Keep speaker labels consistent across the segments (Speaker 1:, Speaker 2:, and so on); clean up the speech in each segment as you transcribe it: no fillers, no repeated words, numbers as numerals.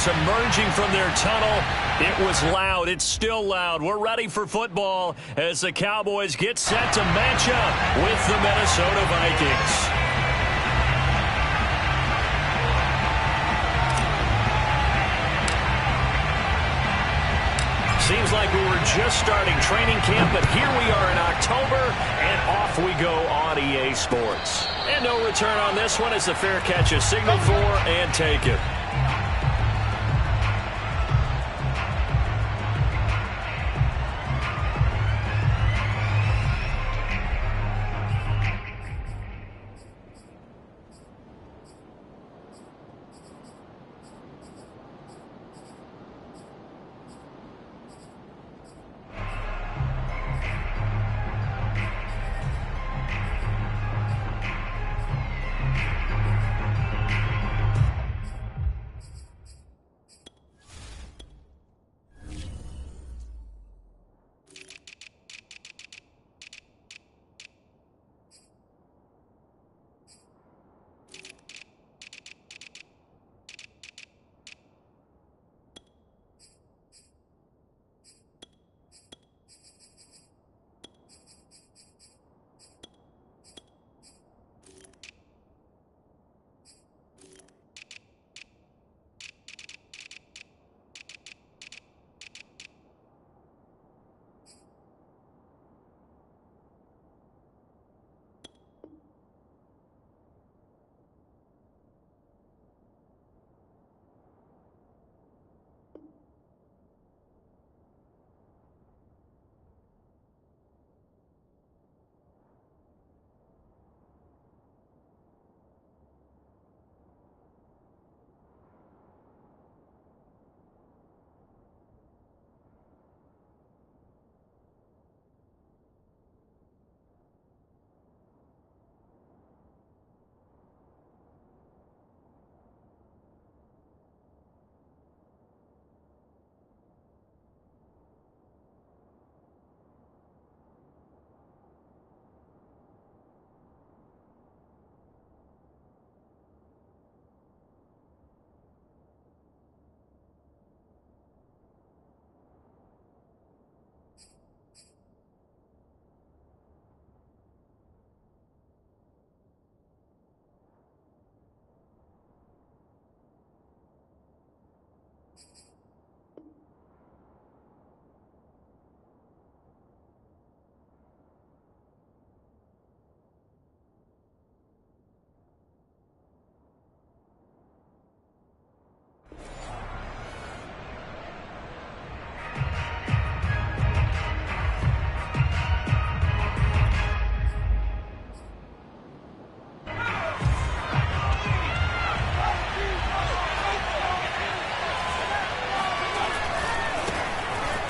Speaker 1: fans emerging from their tunnel. It was loud. It's still loud. We're ready for football as the Cowboys get set to match up with the Minnesota Vikings. Seems like we were just starting training camp, but here we are in October, and off we go on EA Sports. And no return on this one as the fair catch is signaled for and taken.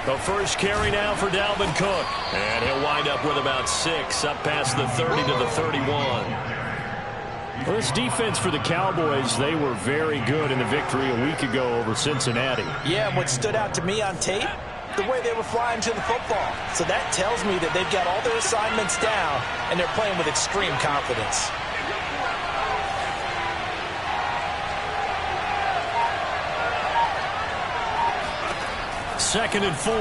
Speaker 1: The first carry now for Dalvin Cook. And he'll wind up with about 6 up past the 30 to the 31.
Speaker 2: Well, this defense for the Cowboys, they were very good in the victory a week ago over Cincinnati.
Speaker 3: Yeah, and what stood out to me on tape, the way they were flying to the football. So that tells me that they've got all their assignments down, and they're playing with extreme confidence.
Speaker 1: Second and 4.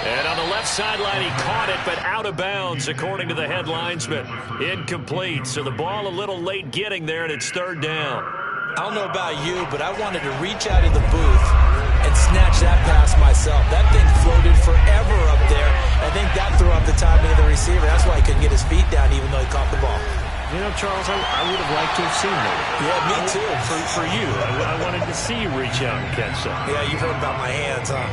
Speaker 1: And on the left sideline, he caught it, but out of bounds, according to the head linesman. Incomplete, so the ball a little late getting there, and it's third down.
Speaker 3: I don't know about you, but I wanted to reach out of the booth and snatch that pass myself. That thing floated forever up there. I think that threw up the timing of the receiver. That's why he couldn't get his feet down, even though he caught the ball.
Speaker 2: You know, Charles, I would have liked to have seen that.
Speaker 3: Yeah, me too.
Speaker 2: For you, I wanted to see you reach out and catch something.
Speaker 3: Yeah, you've heard about my hands, huh?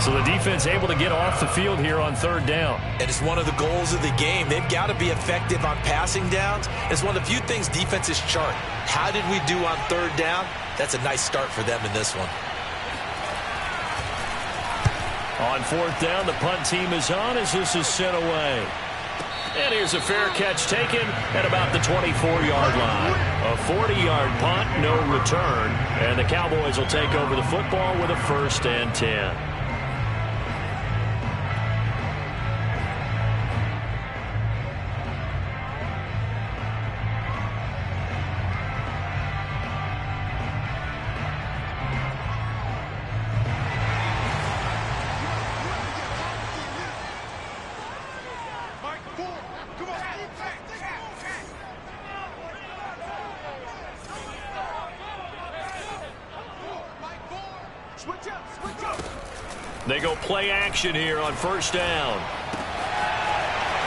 Speaker 1: So the defense able to get off the field here on third down.
Speaker 3: And it's one of the goals of the game. They've got to be effective on passing downs. It's one of the few things defenses chart. How did we do on third down? That's a nice start for them in this one.
Speaker 1: On fourth down, the punt team is on as this is sent away. And here's a fair catch taken at about the 24-yard line. A 40-yard punt, no return. And the Cowboys will take over the football with a 1st and 10. They go play action here on first down.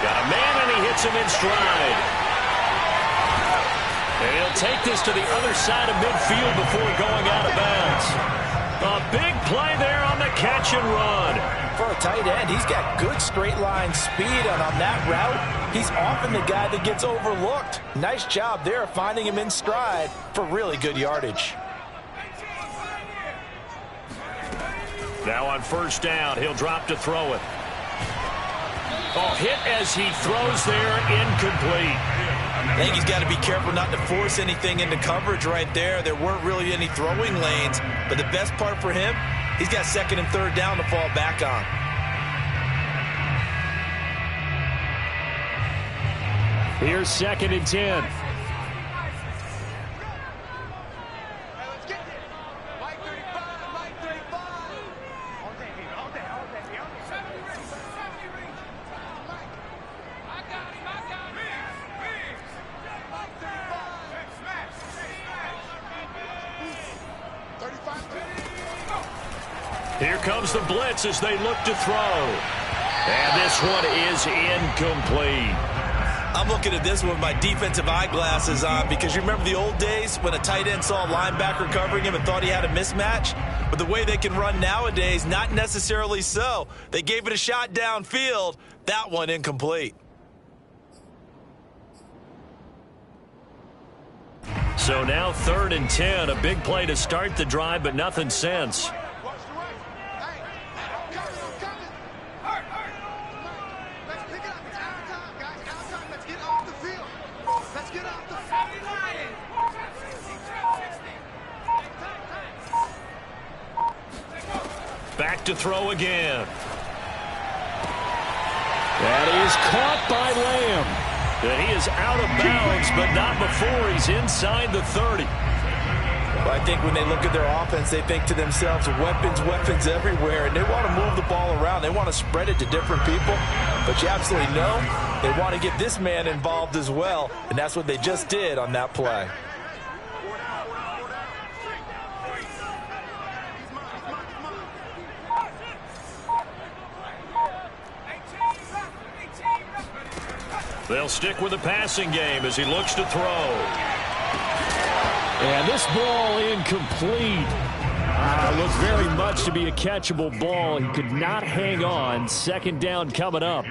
Speaker 1: Got a man, and he hits him in stride. And he'll take this to the other side of midfield before going out of bounds. A big play there on the catch and run.
Speaker 3: For a tight end, he's got good straight line speed, and on that route, he's often the guy that gets overlooked. Nice job there finding him in stride for really good yardage.
Speaker 1: Now on first down, he'll drop to throw it. Oh, hit as he throws there, incomplete.
Speaker 3: I think he's got to be careful not to force anything into coverage right there. There weren't really any throwing lanes, but the best part for him, he's got second and third down to fall back on.
Speaker 2: Here's 2nd and 10.
Speaker 1: Here comes the blitz as they look to throw. And this one is incomplete.
Speaker 3: I'm looking at this one with my defensive eyeglasses on because you remember the old days when a tight end saw a linebacker covering him and thought he had a mismatch? But the way they can run nowadays, not necessarily so. They gave it a shot downfield. That one incomplete.
Speaker 1: So now 3rd and 10. A big play to start the drive, but nothing since. Back to throw again.
Speaker 2: That is caught by Lamb.
Speaker 1: And he is out of bounds, but not before he's inside the 30.
Speaker 3: Well, I think when they look at their offense, they think to themselves, weapons, weapons everywhere, and they want to move the ball around. They want to spread it to different people, but you absolutely know they want to get this man involved as well, and that's what they just did on that play.
Speaker 1: They'll stick with the passing game as he looks to throw.
Speaker 2: And this ball incomplete. Looked very much to be a catchable ball. He could not hang on. 2nd down coming up.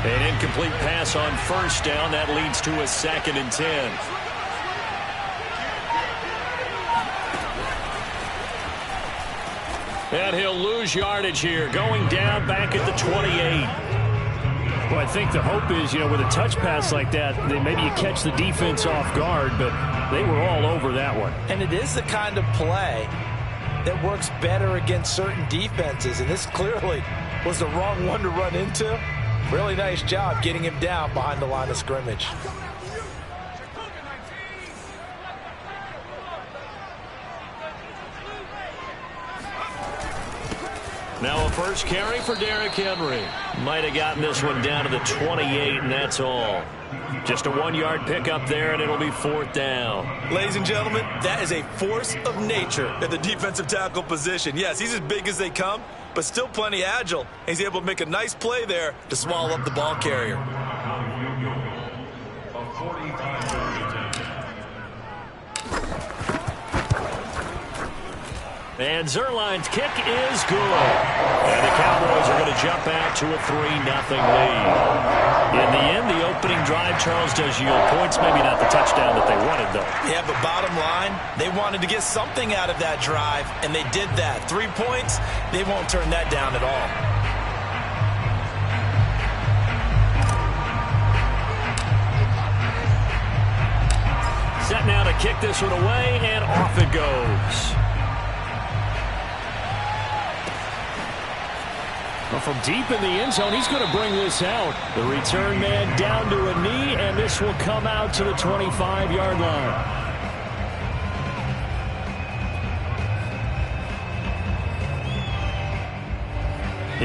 Speaker 1: An incomplete pass on first down. That leads to a 2nd and 10. And he'll lose yardage here, going down back at the 28.
Speaker 2: Well, I think the hope is, with a touch pass like that, maybe you catch the defense off guard, but they were all over that one.
Speaker 3: And it is the kind of play that works better against certain defenses, and this clearly was the wrong one to run into. Really nice job getting him down behind the line of scrimmage.
Speaker 1: Now a first carry for Derrick Henry. Might have gotten this one down to the 28, and that's all. Just a 1-yard pickup there, and it'll be 4th down.
Speaker 3: Ladies and gentlemen, that is a force of nature at the defensive tackle position. Yes, he's as big as they come, but still plenty agile. He's able to make a nice play there to swallow up the ball carrier.
Speaker 1: And Zuerlein's kick is good. And the Cowboys are going to jump out to a 3-0 lead. In the end, the opening drive, Charles, does yield points. Maybe not the touchdown that they wanted, though.
Speaker 3: Yeah, but bottom line, they wanted to get something out of that drive, and they did that. 3 points, they won't turn that down at all.
Speaker 1: Set now to kick this one away, and off it goes.
Speaker 2: Well, from deep in the end zone, he's going to bring this out. The return man down to a knee, and this will come out to the 25-yard line.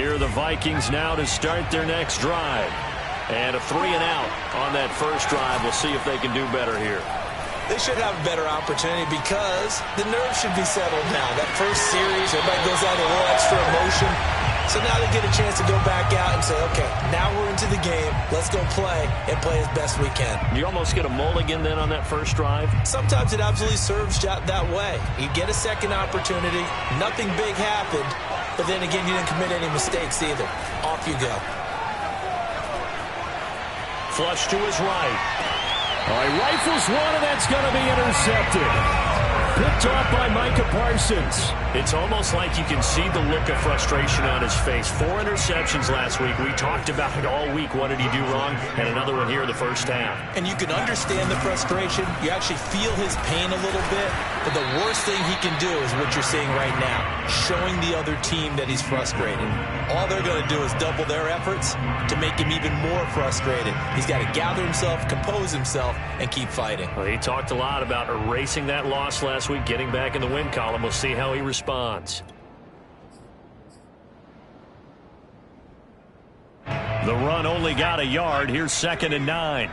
Speaker 1: Here are the Vikings now to start their next drive. And a 3-and-out on that first drive. We'll see if they can do better here.
Speaker 3: They should have a better opportunity because the nerves should be settled now. That first series, everybody goes out with a little extra emotion. So now they get a chance to go back out and say, okay, now we're into the game. Let's go play and play as best we can.
Speaker 1: You almost get a mulligan then on that first drive?
Speaker 3: Sometimes it absolutely serves that way. You get a second opportunity. Nothing big happened. But then again, you didn't commit any mistakes either. Off you go.
Speaker 1: Flush to his right.
Speaker 2: All right, rifles one, and that's going to be intercepted. Picked off by Micah Parsons.
Speaker 1: It's almost like you can see the look of frustration on his face. 4 interceptions last week. We talked about it all week. What did he do wrong? And another one here in the first half.
Speaker 3: And you can understand the frustration. You actually feel his pain a little bit. But the worst thing he can do is what you're seeing right now, showing the other team that he's frustrated. All they're going to do is double their efforts to make him even more frustrated. He's got to gather himself, compose himself, and keep fighting.
Speaker 1: Well, he talked a lot about erasing that loss last week, getting back in the win column. We'll see how he responds. The run only got a yard. Here's 2nd and 9.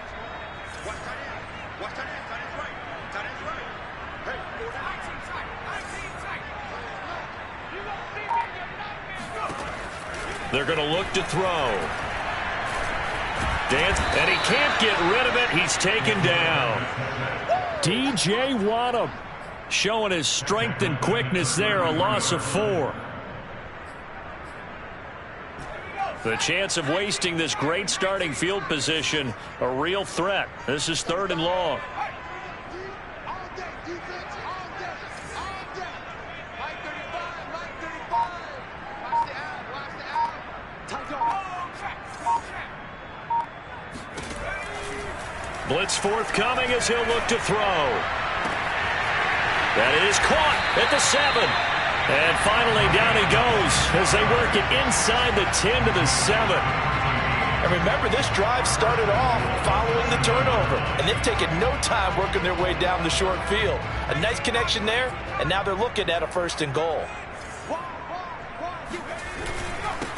Speaker 1: They're going to look to throw. Dance, and he can't get rid of it. He's taken down.
Speaker 2: DJ Waddle
Speaker 1: showing his strength and quickness there. A loss of 4. The chance of wasting this great starting field position, a real threat. This is 3rd and long. Blitz forthcoming as he'll look to throw. That is caught at the 7. And finally down he goes as they work it inside the 10 to the 7.
Speaker 3: And remember, this drive started off following the turnover. And they've taken no time working their way down the short field. A nice connection there, and now they're looking at a 1st and goal.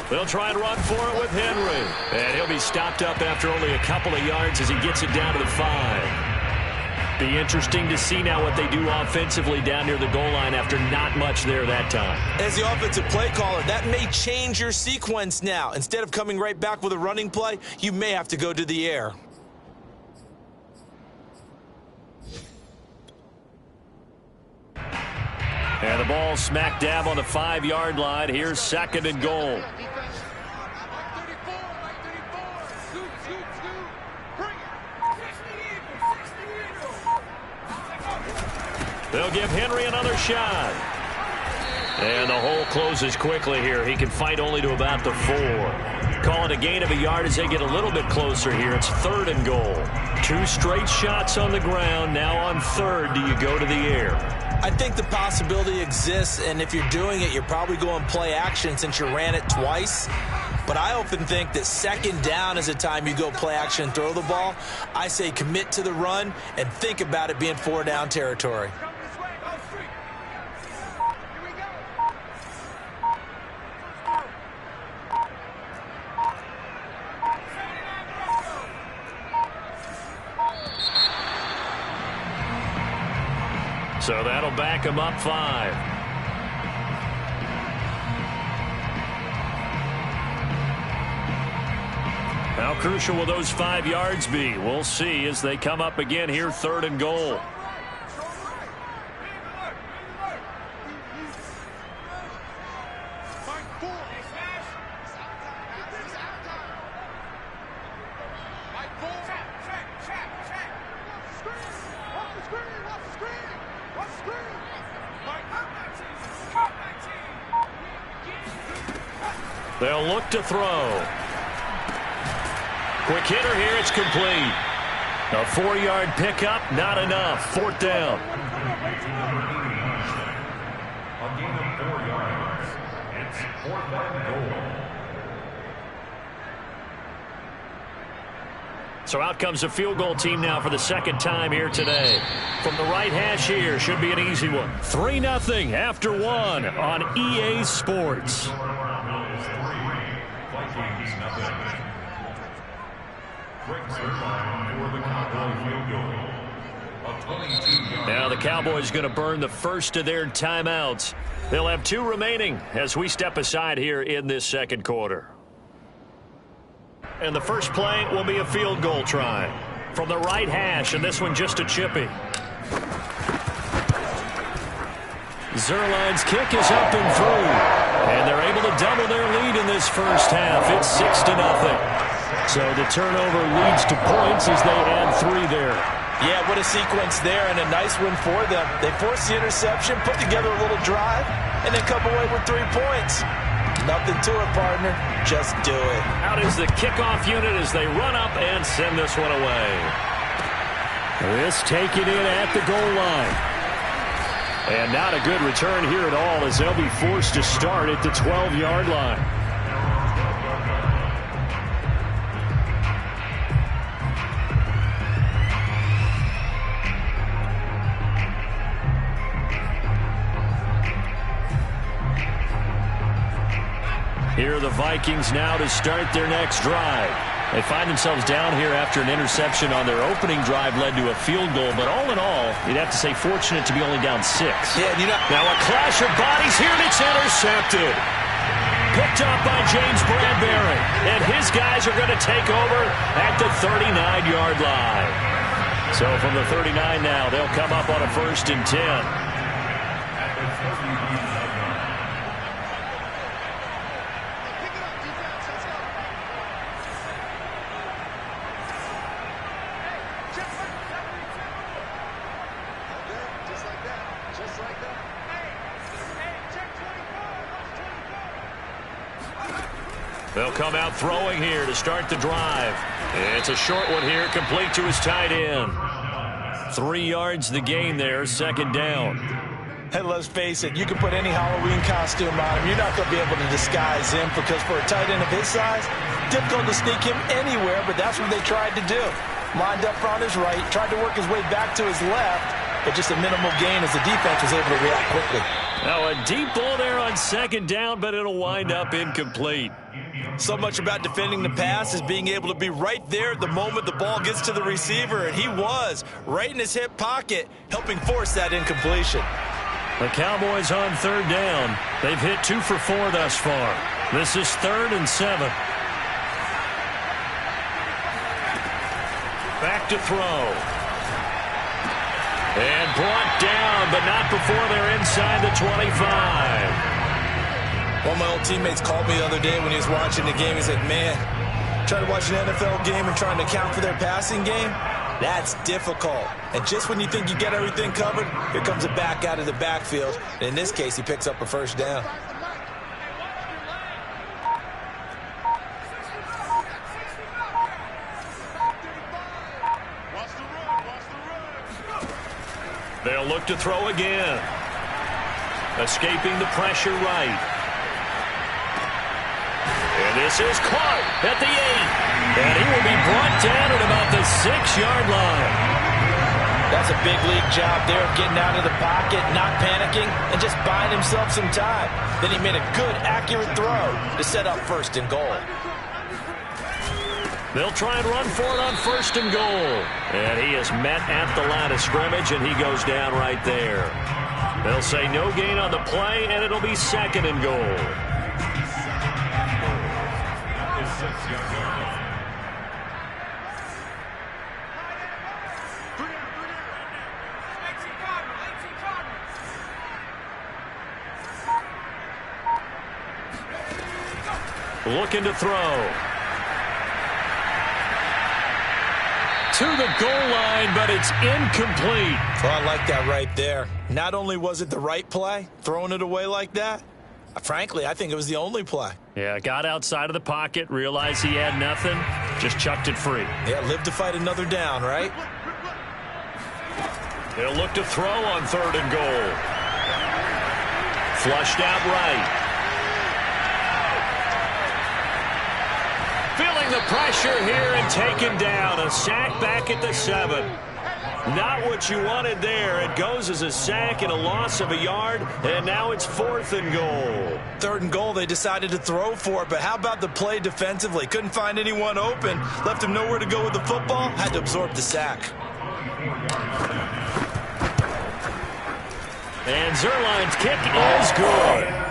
Speaker 1: They'll try and run for it with Henry. And he'll be stopped up after only a couple of yards as he gets it down to the 5. Be interesting to see now what they do offensively down near the goal line after not much there that time.
Speaker 3: As the offensive play caller, that may change your sequence now. Instead of coming right back with a running play, you may have to go to the air.
Speaker 1: And the ball smack dab on the 5-yard line. Here's 2nd and goal. They'll give Henry another shot. And the hole closes quickly here. He can fight only to about the 4. Call it a gain of a yard as they get a little bit closer here. It's 3rd and goal. 2 straight shots on the ground. Now on 3rd, do you go to the air?
Speaker 3: I think the possibility exists, and if you're doing it, you're probably going play action since you ran it twice. But I often think that 2nd down is a time you go play action and throw the ball. I say commit to the run and think about it being 4-down territory.
Speaker 1: So that'll back him up 5. How crucial will those 5 yards be? We'll see as they come up again here, 3rd and goal. They'll look to throw. Quick hitter here, it's complete. A 4-yard pickup, not enough. 4th down. A gain of 4 yards. It's 4th and goal. So out comes the field goal team now for the 2nd time here today. From the right hash here, should be an easy one. 3-0 after 1 on EA Sports. Now the Cowboys going to burn the first of their timeouts. They'll have 2 remaining as we step aside here in this second quarter. And the first play will be a field goal try from the right hash, and this one just a chippy. Zuerlein's kick is up and through, and they're able to double their lead in this first half. It's 6-0. So the turnover leads to points as they add 3 there.
Speaker 3: Yeah, what a sequence there, and a nice win for them. They forced the interception, put together a little drive, and then come away with 3 points. Nothing to it, partner. Just do it.
Speaker 1: Out is the kickoff unit as they run up and send this one away.
Speaker 2: This taken in at the goal line.
Speaker 1: And not a good return here at all as they'll be forced to start at the 12-yard line. Here are the Vikings now to start their next drive. They find themselves down here after an interception on their opening drive led to a field goal. But all in all, you'd have to say fortunate to be only down 6.
Speaker 3: Yeah,
Speaker 1: now a clash of bodies here, and it's intercepted. Picked up by James Bradbury. And his guys are going to take over at the 39-yard line. So from the 39 now, they'll come up on a 1st and 10. They'll come out throwing here to start the drive. It's a short one here, complete to his tight end. 3 yards the gain there, 2nd down.
Speaker 3: Hey, let's face it, you can put any Halloween costume on him. You're not going to be able to disguise him because for a tight end of his size, difficult to sneak him anywhere, but that's what they tried to do. Lined up on his right, tried to work his way back to his left, but just a minimal gain as the defense was able to react quickly.
Speaker 1: Now a deep ball there on 2nd down, but it'll wind up incomplete.
Speaker 3: So much about defending the pass is being able to be right there the moment the ball gets to the receiver, and he was right in his hip pocket, helping force that incompletion.
Speaker 1: The Cowboys on 3rd down. They've hit 2 for 4 thus far. This is 3rd and 7. Back to throw. And brought down, but not before they're inside the 25.
Speaker 3: One of my old teammates called me the other day when he was watching the game. He's like, man, trying to watch an NFL game and trying to account for their passing game, that's difficult. And just when you think you get everything covered, here comes a back out of the backfield. And in this case, he picks up a 1st down.
Speaker 1: They'll look to throw again. Escaping the pressure right. And this is caught at the 8. And he will be brought down at about the 6-yard line.
Speaker 3: That's a big league job there, getting out of the pocket, not panicking, and just buying himself some time. Then he made a good, accurate throw to set up 1st and goal.
Speaker 1: They'll try and run for it on 1st and goal. And he is met at the line of scrimmage, and he goes down right there. They'll say no gain on the play, and it'll be 2nd and goal. Looking to throw. To the goal line, but it's incomplete.
Speaker 3: Well, I like that right there. Not only was it the right play, throwing it away like that, frankly, I think it was the only play.
Speaker 1: Yeah, got outside of the pocket, realized he had nothing, just chucked it free.
Speaker 3: Yeah, live to fight another down, right?
Speaker 1: They'll look to throw on 3rd and goal. Flushed out right. Feeling the pressure here and taken down. A sack back at the 7. Not what you wanted there. It goes as a sack and a loss of a yard, and now it's 4th and goal.
Speaker 3: 3rd and goal, they decided to throw for it, but how about the play defensively? Couldn't find anyone open, left him nowhere to go with the football, had to absorb the sack.
Speaker 1: And Zuerlein's kick is good.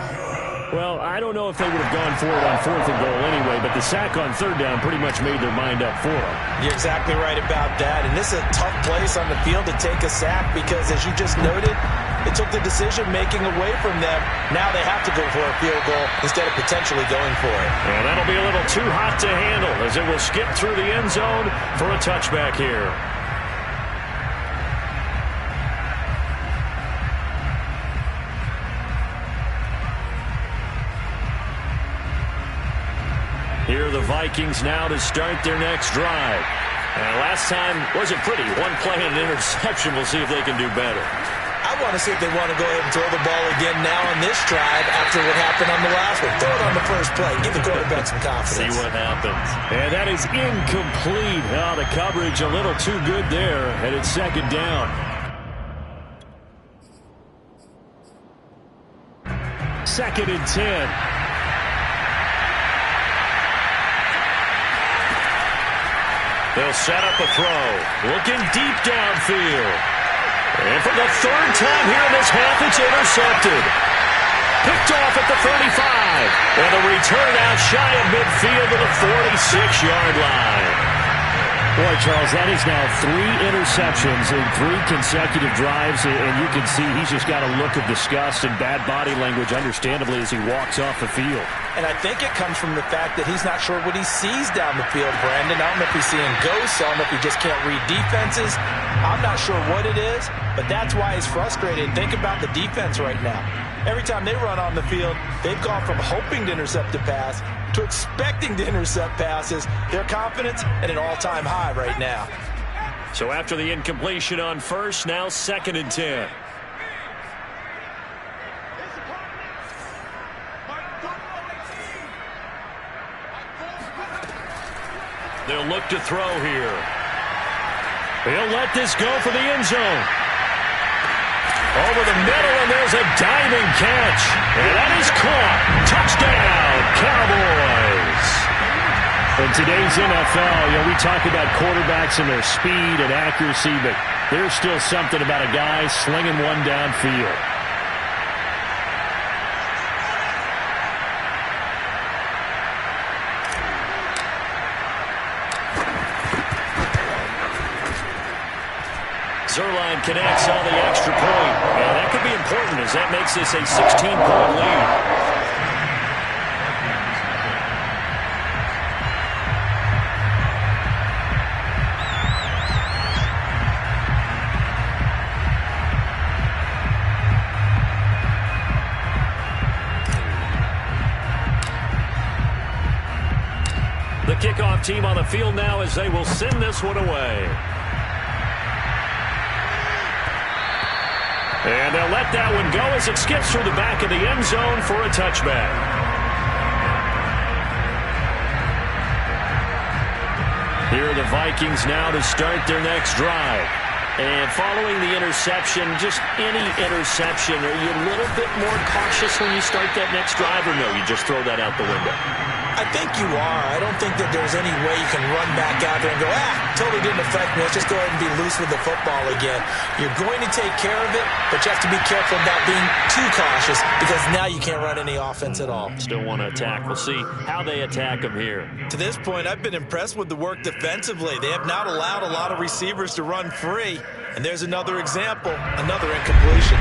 Speaker 2: Well, I don't know if they would have gone for it on 4th and goal anyway, but the sack on 3rd down pretty much made their mind up for them.
Speaker 3: You're exactly right about that, and this is a tough place on the field to take a sack because, as you just noted, it took the decision-making away from them. Now they have to go for a field goal instead of potentially going for it.
Speaker 1: And that'll be a little too hot to handle as it will skip through the end zone for a touchback here. Here are the Vikings now to start their next drive. And last time wasn't pretty. One play and an interception. We'll see if they can do better.
Speaker 3: I want to see if they want to go ahead and throw the ball again now on this drive after what happened on the last one. Throw it on the first play. Give the quarterback some confidence.
Speaker 1: See what happens.
Speaker 2: And that is incomplete. Oh, the coverage a little too good there, and it's 2nd down. 2nd and 10.
Speaker 1: They'll set up a throw. Looking deep downfield. And for the 3rd time here in this half, it's intercepted. Picked off at the 35. And the return out shy of midfield to the 46-yard line.
Speaker 2: Boy, Charles, that is now 3 interceptions in 3 consecutive drives, and you can see he's just got a look of disgust and bad body language, understandably, as he walks off the field.
Speaker 3: And I think it comes from the fact that he's not sure what he sees down the field, Brandon. I don't know if he's seeing ghosts. I don't know if he just can't read defenses. I'm not sure what it is, but that's why he's frustrated. Think about the defense right now. Every time they run on the field, they've gone from hoping to intercept a pass to expecting to intercept passes. Their confidence at an all-time high right now.
Speaker 1: So after the incompletion on 1st, now 2nd and 10. They'll look to throw here. He'll let this go for the end zone. Over the middle, and there's a diving catch. And that is caught. Touchdown, Cowboys.
Speaker 2: In today's NFL, we talk about quarterbacks and their speed and accuracy, but there's still something about a guy slinging one downfield.
Speaker 1: Zuerlein connects on the extra point. And that could be important as that makes this a 16-point lead. The kickoff team on the field now as they will send this one away. And they'll let that one go as it skips through the back of the end zone for a touchback. Here are the Vikings now to start their next drive. And following the interception, just any interception, are you a little bit more cautious when you start that next drive, or no, you just throw that out the window?
Speaker 3: I think you are. I don't think that there's any way you can run back out there and go, totally didn't affect me. Let's just go ahead and be loose with the football again. You're going to take care of it, but you have to be careful about being too cautious because now you can't run any offense at all.
Speaker 1: Still want to attack. We'll see how they attack them here.
Speaker 3: To this point, I've been impressed with the work defensively. They have not allowed a lot of receivers to run free. And there's another example, another incompletion.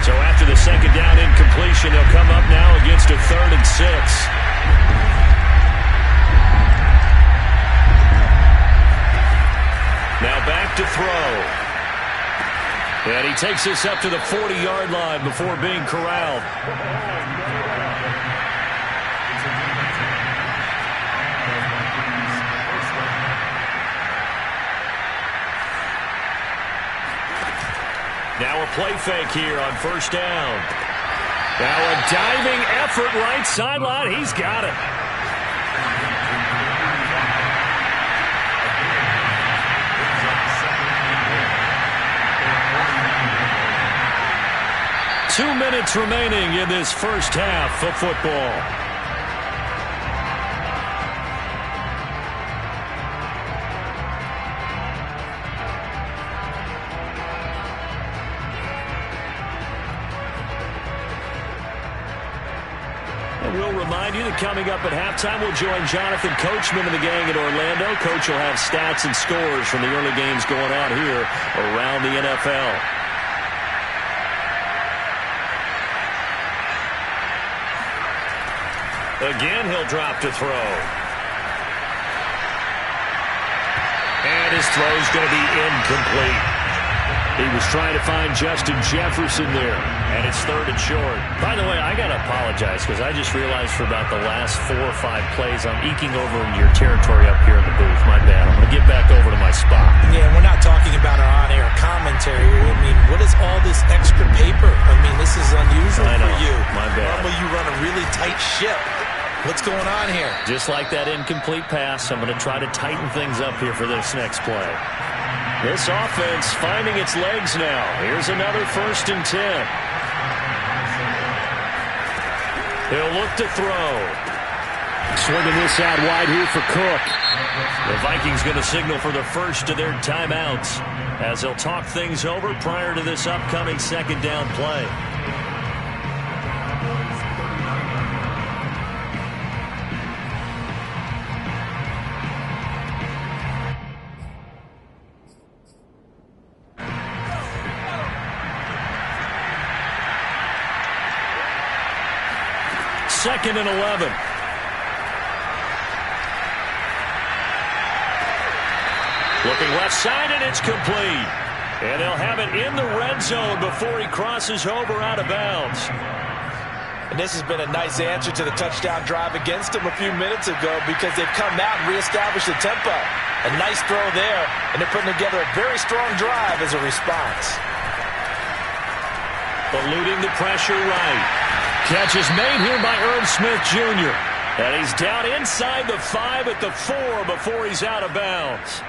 Speaker 1: So after the second down incompletion, they'll come up now against a 3rd and 6. Now back to throw. And he takes this up to the 40-yard line before being corralled. Now a play fake here on 1st down. Now a diving effort right sideline. He's got it. 2 minutes remaining in this first half of football. We'll remind you that coming up at halftime, we'll join Jonathan Coachman and the gang in Orlando. Coach will have stats and scores from the early games going on here around the NFL. Again, he'll drop to throw. And his throw's going to be incomplete. He was trying to find Justin Jefferson there, and it's 3rd and short. By the way, I got to apologize because I just realized for about the last 4 or 5 plays, I'm eking over into your territory up here in the booth. My bad. I'm going to get back over to my spot.
Speaker 3: Yeah, we're not talking about our on-air commentary. I mean, what is all this extra paper? I mean, this is unusual for you.
Speaker 1: My bad.
Speaker 3: Normally you run a really tight ship. What's going on here?
Speaker 1: Just like that incomplete pass, I'm going to try to tighten things up here for this next play. This offense finding its legs now. Here's another 1st and 10. He'll look to throw.
Speaker 2: Swinging this out wide here for Cook.
Speaker 1: The Vikings going to signal for the first of their timeouts as they'll talk things over prior to this upcoming 2nd down play. Second and 11. Looking left side, and it's complete. And they'll have it in the red zone before he crosses over out of bounds.
Speaker 3: And this has been a nice answer to the touchdown drive against them a few minutes ago because they've come out and reestablished the tempo. A nice throw there, and they're putting together a very strong drive as a response.
Speaker 1: Eluding the pressure right. Catch is made here by Irv Smith Jr. And he's down inside the 5 at the 4 before he's out of bounds.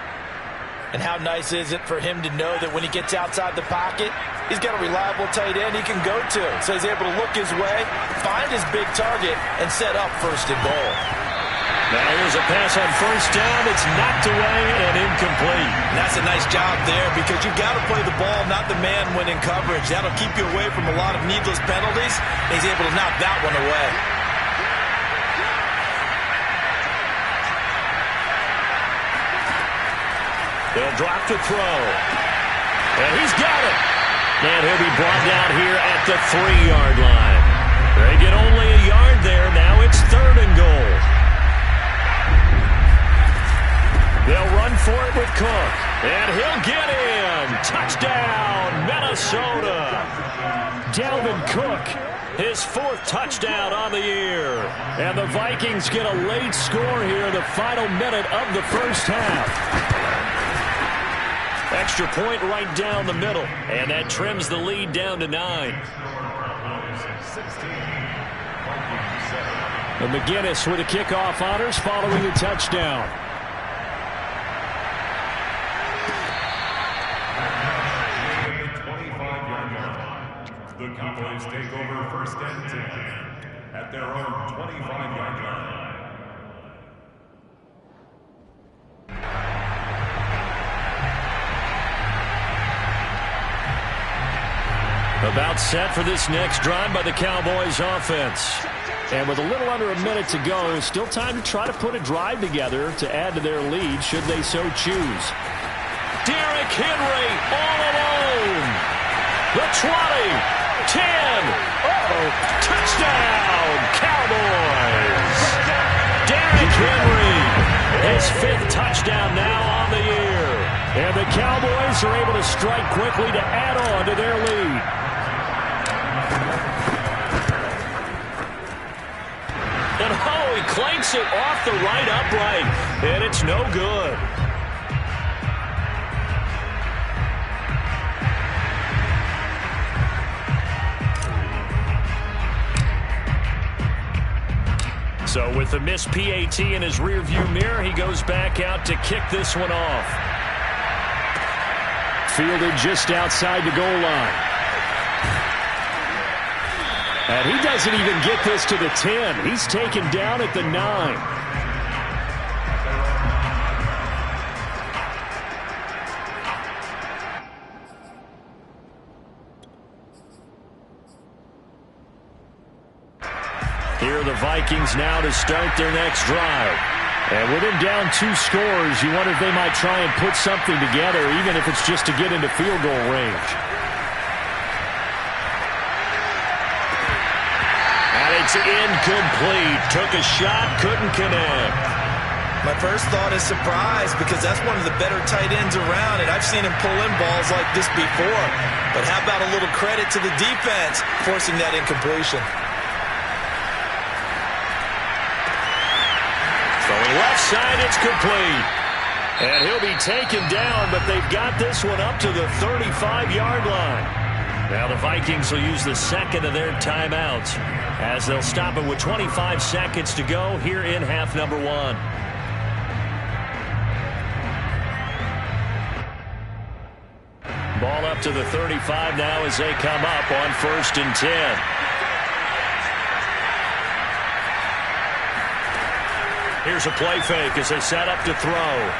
Speaker 3: And how nice is it for him to know that when he gets outside the pocket, he's got a reliable tight end he can go to. So he's able to look his way, find his big target, and set up 1st and goal.
Speaker 1: Now here's a pass on 1st down. It's knocked away and incomplete.
Speaker 3: And that's a nice job there because you've got to play the ball, not the man when in coverage. That'll keep you away from a lot of needless penalties. And he's able to knock that one away.
Speaker 1: They'll drop to throw. And he's got it. And he'll be brought down here at the 3-yard line. They get only a yard there. Now it's 3rd and goal. They'll run for it with Cook. And he'll get in. Touchdown, Minnesota. Dalvin Cook, his 4th touchdown on the year. And the Vikings get a late score here in the final minute of the first half. Extra point right down the middle. And that trims the lead down to 9. And McGinnis with the kickoff honors following the touchdown.
Speaker 4: The Cowboys take over 1st and 10 at their own 25-yard line.
Speaker 1: About set for this next drive by the Cowboys offense. And with a little under a minute to go, still time to try to put a drive together to add to their lead should they so choose. Derrick Henry all alone. The 20. 10. Touchdown, Cowboys. Derrick Henry, his 5th touchdown now on the year. And the Cowboys are able to strike quickly to add on to their lead. And he clanks it off the right upright. And it's no good. So with the missed PAT in his rearview mirror, he goes back out to kick this one off. Fielded just outside the goal line.
Speaker 2: And he doesn't even get this to the 10. He's taken down at the 9.
Speaker 1: Here are the Vikings now to start their next drive.
Speaker 2: And with him down 2 scores, you wonder if they might try and put something together, even if it's just to get into field goal range.
Speaker 1: And it's incomplete. Took a shot, couldn't connect.
Speaker 3: My first thought is surprise, because that's one of the better tight ends around, and I've seen him pull in balls like this before. But how about a little credit to the defense forcing that incompletion?
Speaker 1: Throwing left side, it's complete. And he'll be taken down, but they've got this one up to the 35-yard line. Now the Vikings will use the second of their timeouts as they'll stop it with 25 seconds to go here in half number 1. Ball up to the 35 now as they come up on 1st and 10. Here's a play fake as they set up to throw.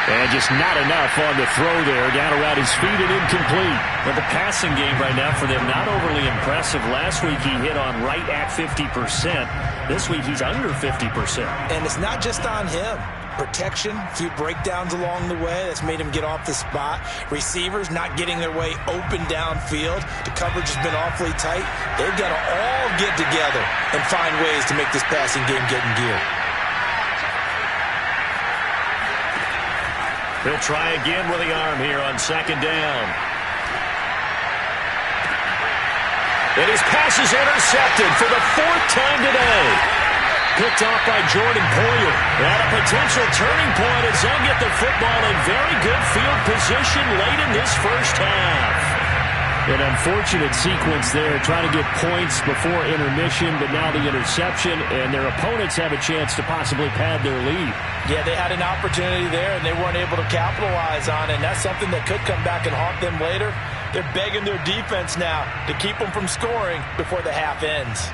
Speaker 2: And just not enough on the throw there. Down around his feet and incomplete.
Speaker 1: But the passing game right now for them, not overly impressive. Last week he hit on right at 50%. This week he's under 50%.
Speaker 3: And it's not just on him. Protection, a few breakdowns along the way. That's made him get off the spot. Receivers not getting their way open downfield. The coverage has been awfully tight. They've got to all get together and find ways to make this passing game get in gear.
Speaker 1: He'll try again with the arm here on 2nd down. And his pass is intercepted for the 4th time today. Picked off by Jordan Poyer. At a potential turning point as they'll get the football in very good field position late in this first half.
Speaker 2: An unfortunate sequence there, trying to get points before intermission, but now the interception, and their opponents have a chance to possibly pad their lead.
Speaker 3: Yeah, they had an opportunity there, and they weren't able to capitalize on it, and that's something that could come back and haunt them later. They're begging their defense now to keep them from scoring before the half ends.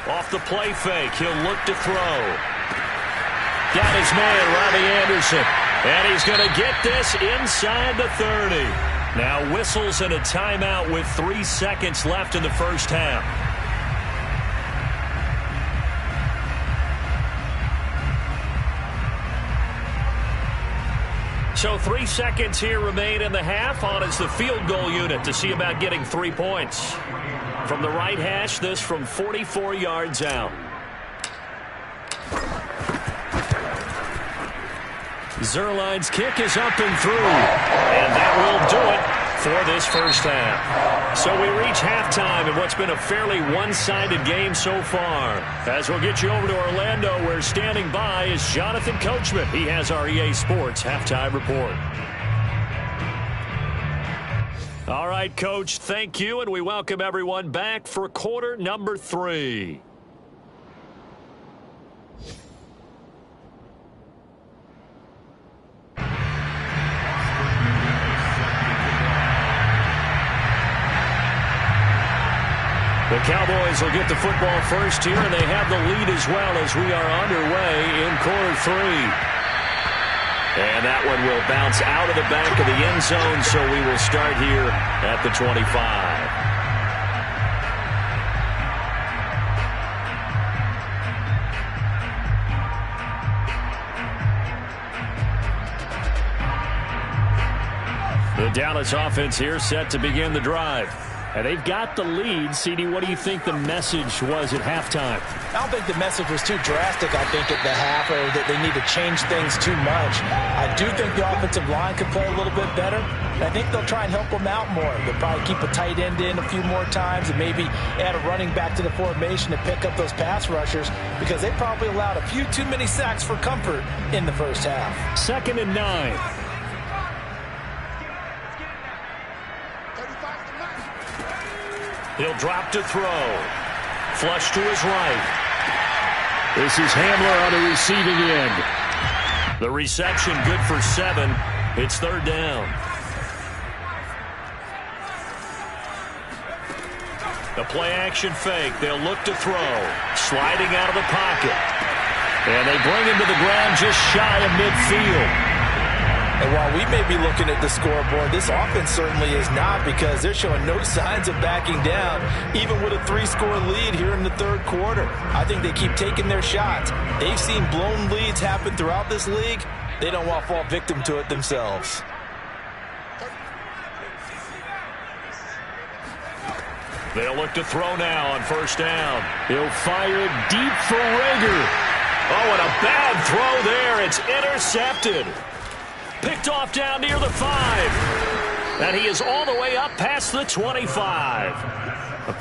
Speaker 1: Off the play fake, he'll look to throw. Got his man, Robbie Anderson. And he's going to get this inside the 30. Now whistles and a timeout with 3 seconds left in the first half. So 3 seconds here remain in the half. On is the field goal unit to see about getting 3 points. From the right hash, this from 44 yards out. Zuerlein's kick is up and through. And that will do it for this first half. So we reach halftime in what's been a fairly one-sided game so far. As we'll get you over to Orlando, where standing by is Jonathan Coachman. He has our EA Sports halftime report. All right, Coach, thank you, and we welcome everyone back for quarter number 3. The Cowboys will get the football first here, and they have the lead as well as we are underway in quarter 3. And that one will bounce out of the back of the end zone, so we will start here at the 25. The Dallas offense here set to begin the drive. And they've got the lead. CD, what do you think the message was at halftime?
Speaker 3: I don't think the message was too drastic, I think, at the half, or that they need to change things too much. I do think the offensive line could play a little bit better. And I think they'll try and help them out more. They'll probably keep a tight end in a few more times and maybe add a running back to the formation to pick up those pass rushers, because they probably allowed a few too many sacks for comfort in the first half.
Speaker 2: 2nd and 9.
Speaker 1: He'll drop to throw. flush to his right.
Speaker 2: This is Hamler on the receiving end.
Speaker 1: The reception good for 7. It's third down. The play action fake. They'll look to throw. Sliding out of the pocket. And they bring him to the ground just shy of midfield.
Speaker 3: And while we may be looking at the scoreboard, this offense certainly is not, because they're showing no signs of backing down, even with a 3-score lead here in the third quarter. I think they keep taking their shots. They've seen blown leads happen throughout this league. They don't want to fall victim to it themselves.
Speaker 1: They'll look to throw now on first down.
Speaker 2: He'll fire it deep for Rager.
Speaker 1: Oh, and a bad throw there. It's intercepted. Picked off down near the 5. And he is all the way up past the 25.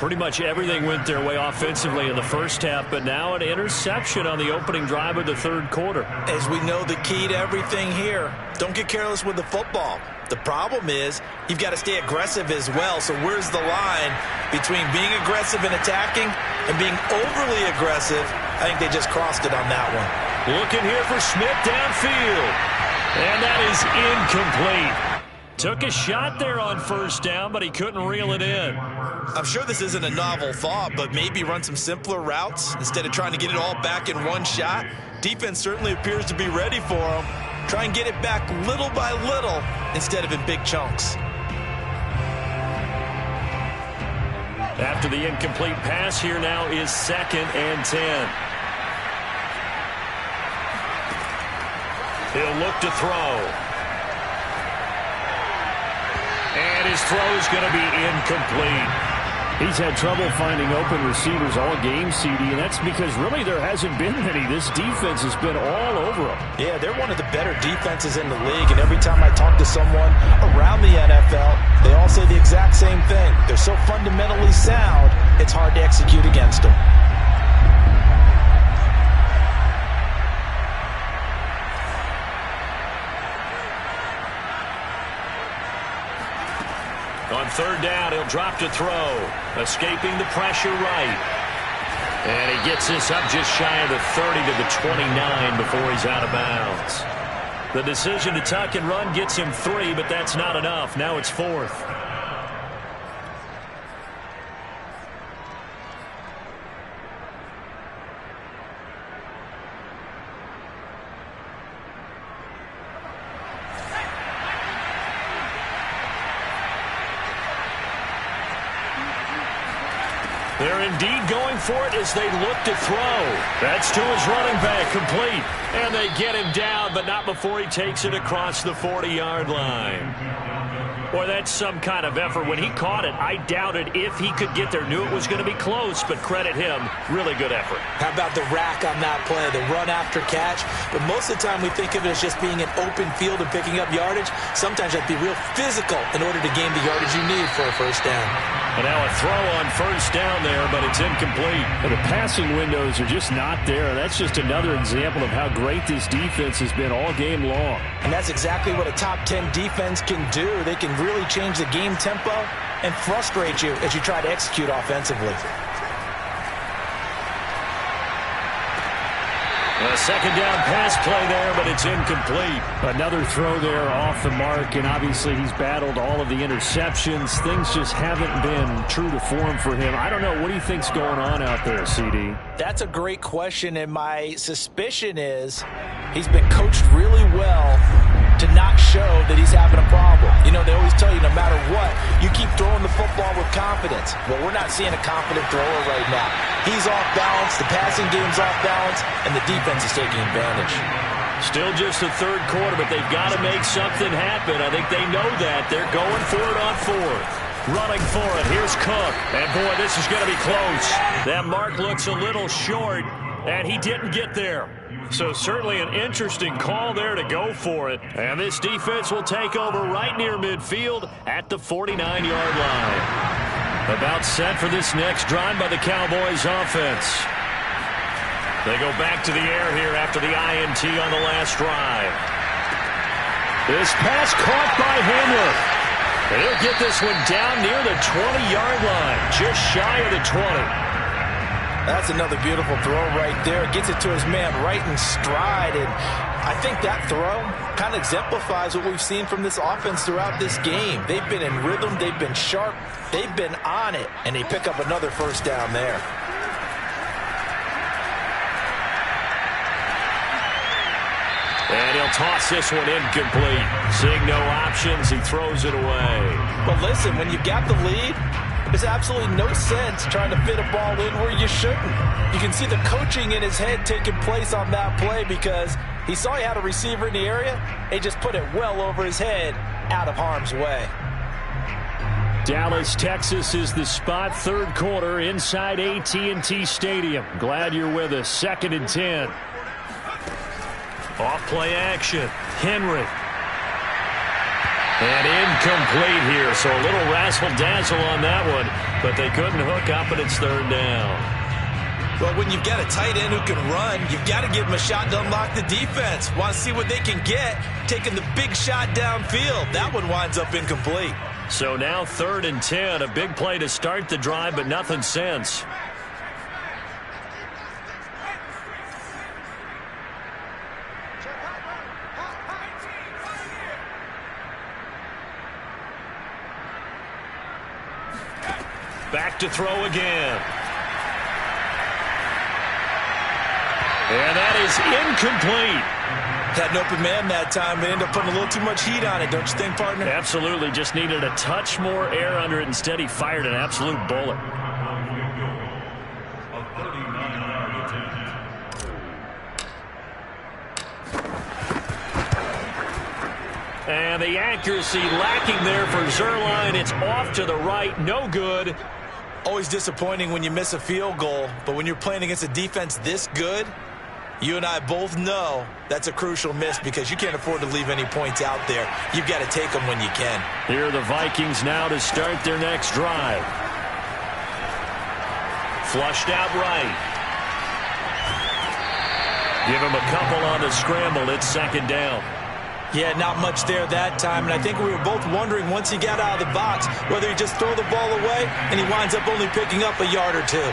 Speaker 1: Pretty much everything went their way offensively in the first half, but now an interception on the opening drive of the third quarter.
Speaker 3: As we know, the key to everything here, don't get careless with the football. The problem is you've got to stay aggressive as well. So where's the line between being aggressive and attacking and being overly aggressive? I think they just crossed it on that one.
Speaker 1: Looking here for Smith downfield. And that is incomplete. Took a shot there on first down, but he couldn't reel it in.
Speaker 3: I'm sure this isn't a novel thought, but maybe run some simpler routes instead of trying to get it all back in one shot. Defense certainly appears to be ready for him. Try and get it back little by little instead of in big chunks.
Speaker 1: After the incomplete pass, here now is 2nd and 10. He'll look to throw. And his throw is going to be incomplete.
Speaker 2: He's had trouble finding open receivers all game, CD, and that's because really there hasn't been many. This defense has been all over them.
Speaker 3: Yeah, they're one of the better defenses in the league, and every time I talk to someone around the NFL, they all say the exact same thing. They're so fundamentally sound, it's hard to execute against them.
Speaker 1: On third down, he'll drop to throw. Escaping the pressure right. And he gets this up just shy of the 30 to the 29 before he's out of bounds. The decision to tuck and run gets him 3, but that's not enough. Now it's 4th. They're indeed going for it as they look to throw. That's to his running back, complete. And they get him down, but not before he takes it across the 40-yard line. Boy, that's some kind of effort. When he caught it, I doubted if he could get there. Knew it was going to be close, but credit him. Really good effort.
Speaker 3: How about the rack on that play, the run after catch? But most of the time we think of it as just being an open field and picking up yardage. Sometimes you have to be real physical in order to gain the yardage you need for a first down.
Speaker 1: And now a throw on first down there, but it's incomplete.
Speaker 2: The passing windows are just not there. That's just another example of how great this defense has been all game long.
Speaker 3: And that's exactly what a top 10 defense can do. They can really change the game tempo and frustrate you as you try to execute offensively.
Speaker 1: A second down pass play there, but it's incomplete.
Speaker 2: Another throw there off the mark, and obviously he's battled all of the interceptions. Things just haven't been true to form for him. I don't know. What do you think's going on out there, CD?
Speaker 3: That's a great question, and my suspicion is he's been coached really well to not show that he's having a problem. You know, they always tell you no matter what, you keep throwing the football with confidence. Well, we're not seeing a confident thrower right now. He's off balance, the passing game's off balance, and the defense is taking advantage.
Speaker 1: Still just the third quarter, but they've got to make something happen. I think they know that. They're going for it on 4th. Running for it. Here's Cook. And, boy, this is going to be close. That mark looks a little short, and he didn't get there. So certainly an interesting call there to go for it. And this defense will take over right near midfield at the 49-yard line. About set for this next drive by the Cowboys offense. They go back to the air here after the INT on the last drive. This pass caught by Hamler. He'll get this one down near the 20-yard line, just shy of the 20.
Speaker 3: That's another beautiful throw right there. Gets it to his man right in stride. And I think that throw kind of exemplifies what we've seen from this offense throughout this game. They've been in rhythm. They've been sharp. They've been on it. And they pick up another first down there.
Speaker 1: And he'll toss this one incomplete. Seeing no options, he throws it away.
Speaker 3: But listen, when you've got the lead, there's absolutely no sense trying to fit a ball in where you shouldn't. You can see the coaching in his head taking place on that play because he saw he had a receiver in the area. He just put it well over his head, out of harm's way.
Speaker 2: Dallas, Texas is the spot. Third quarter inside AT&T Stadium. Glad you're with us. 2nd and 10.
Speaker 1: Off play action. Henry. And incomplete here, so a little razzle-dazzle on that one, but they couldn't hook up, and it's 3rd down.
Speaker 3: Well, when you've got a tight end who can run, you've got to give him a shot to unlock the defense. Want to see what they can get, taking the big shot downfield. That one winds up incomplete.
Speaker 1: So now 3rd and 10, a big play to start the drive, but nothing since. Back to throw again. And that is incomplete.
Speaker 3: Had an open man that time, but ended up putting a little too much heat on it, don't you think, partner?
Speaker 1: Absolutely. Just needed a touch more air under it. Instead, he fired an absolute bullet.
Speaker 4: A 39-yard attempt.
Speaker 1: And the accuracy lacking there for Zuerlein. It's off to the right. No good.
Speaker 3: Always disappointing when you miss a field goal, but when you're playing against a defense this good, you and I both know that's a crucial miss because you can't afford to leave any points out there. You've got to take them when you can.
Speaker 1: Here are the Vikings now to start their next drive. Flushed out right. Give him a couple on the scramble. It's 2nd down.
Speaker 3: Yeah, not much there that time, and I think we were both wondering once he got out of the box whether he just throw the ball away and he winds up only picking up a yard or two.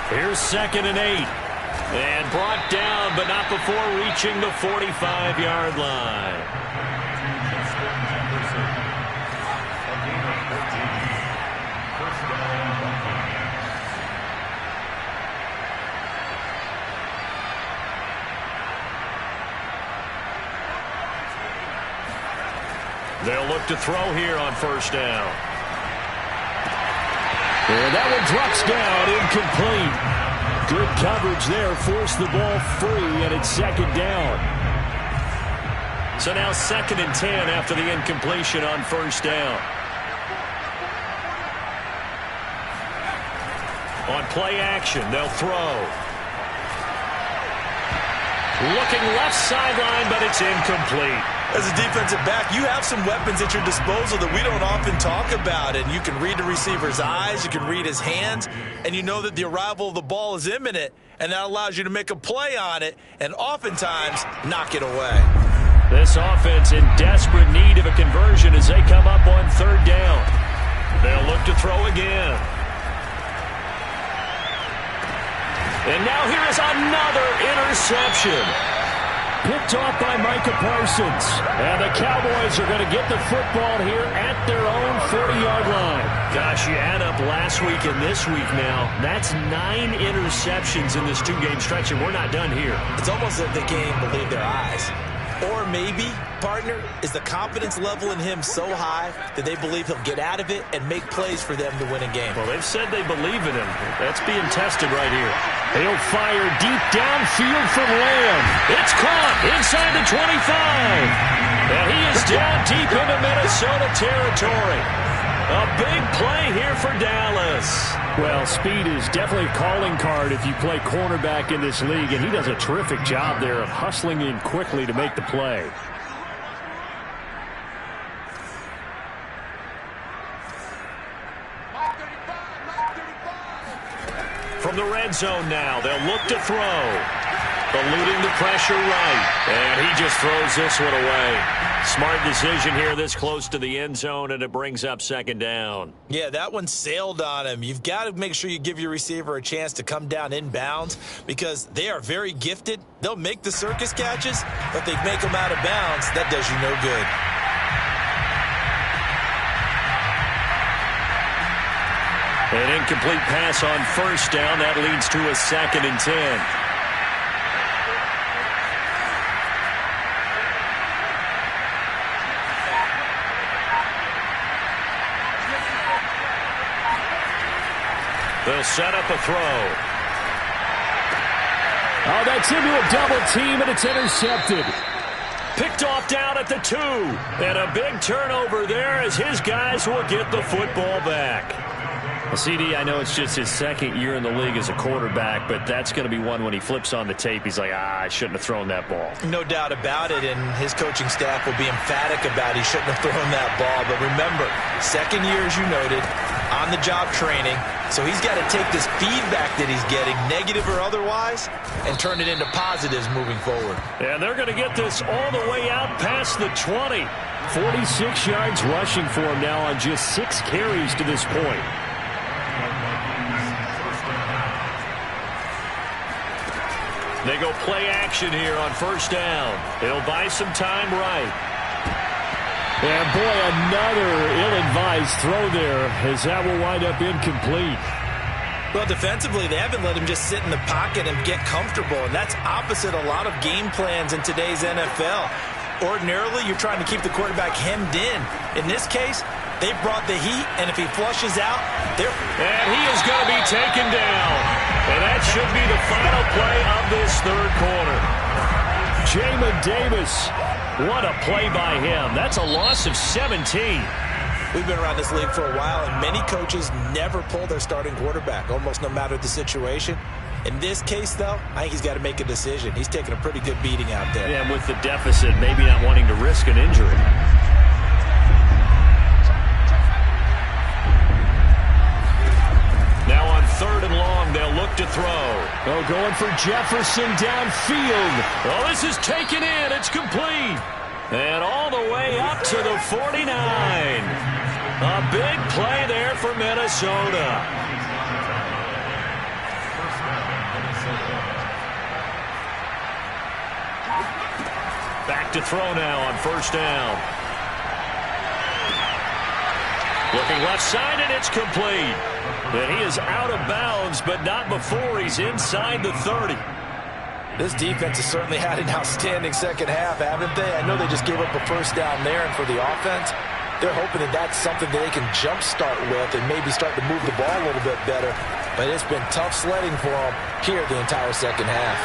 Speaker 1: Here's 2nd and 8. And brought down, but not before reaching the 45-yard line. They'll look to throw here on 1st down.
Speaker 2: And that one drops down, incomplete. Good coverage there, forced the ball free, and it's 2nd down.
Speaker 1: So now 2nd and 10 after the incompletion on 1st down. On play action, they'll throw. Looking left sideline, but it's incomplete.
Speaker 3: As a defensive back, you have some weapons at your disposal that we don't often talk about. And you can read the receiver's eyes, you can read his hands, and you know that the arrival of the ball is imminent, and that allows you to make a play on it and oftentimes knock it away.
Speaker 1: This offense in desperate need of a conversion as they come up on 3rd down. They'll look to throw again. And now here is another interception.
Speaker 2: Picked off by Micah Parsons. And the Cowboys are going to get the football here at their own 40-yard line.
Speaker 1: Gosh, you add up last week and this week now. That's 9 interceptions in this 2-game stretch, and we're not done here.
Speaker 3: It's almost as if they can't even believe their eyes. Or maybe, partner, is the confidence level in him so high that they believe he'll get out of it and make plays for them to win a game.
Speaker 1: Well, they've said they believe in him. That's being tested right here.
Speaker 2: He'll fire deep downfield from Lamb.
Speaker 1: It's caught inside the 25. And he is down deep into Minnesota territory. A big play here for Dallas.
Speaker 2: Well, speed is definitely a calling card if you play cornerback in this league, and he does a terrific job there of hustling in quickly to make the play.
Speaker 1: From the red zone now, they'll look to throw. eluding the pressure right. And he just throws this one away. Smart decision here this close to the end zone, and it brings up second down.
Speaker 3: Yeah, that one sailed on him. You've got to make sure you give your receiver a chance to come down inbounds because they are very gifted. They'll make the circus catches, but if they make them out of bounds, that does you no good.
Speaker 1: An incomplete pass on first down. That leads to a 2nd and 10. They'll set up a throw.
Speaker 2: Oh, that's into a double team, and it's intercepted.
Speaker 1: Picked off down at the 2. And a big turnover there as his guys will get the football back.
Speaker 2: Well, CD, I know it's just his 2nd year in the league as a quarterback, but that's going to be one when he flips on the tape, he's like, I shouldn't have thrown that ball.
Speaker 3: No doubt about it, and his coaching staff will be emphatic about he shouldn't have thrown that ball. But remember, 2nd year, as you noted, on-the-job training. So he's got to take this feedback that he's getting, negative or otherwise, and turn it into positives moving forward.
Speaker 1: And they're going to get this all the way out past the 20.
Speaker 2: 46 yards rushing for him now on just 6 carries to this point.
Speaker 1: They go play action here on first down. They'll buy some time right.
Speaker 2: And boy, another ill-advised throw there as that will wind up incomplete.
Speaker 3: Well, defensively, they haven't let him just sit in the pocket and get comfortable, and that's opposite a lot of game plans in today's NFL. Ordinarily, you're trying to keep the quarterback hemmed in. In this case, they brought the heat, and if he flushes out,
Speaker 1: and he is going to be taken down. And that should be the final play of this 3rd quarter.
Speaker 2: Jamin Davis.
Speaker 1: What a play by him. That's a loss of 17.
Speaker 3: We've been around this league for a while, and many coaches never pull their starting quarterback, almost no matter the situation. In this case, though, I think he's got to make a decision. He's taking a pretty good beating out there.
Speaker 1: Yeah, and with the deficit, maybe not wanting to risk an injury. Now on 3rd and long, they'll look to throw.
Speaker 2: Oh, going for Jefferson downfield.
Speaker 1: Oh, this is taken in. It's complete. And all the way up to the 49. A big play there for Minnesota. Back to throw now on first down. Looking left side, and it's complete. And he is out of bounds, but not before he's inside the 30.
Speaker 3: This defense has certainly had an outstanding second half, haven't they? I know they just gave up a first down there, and for the offense, they're hoping that that's something that they can jumpstart with and maybe start to move the ball a little bit better. But it's been tough sledding for them here the entire second half.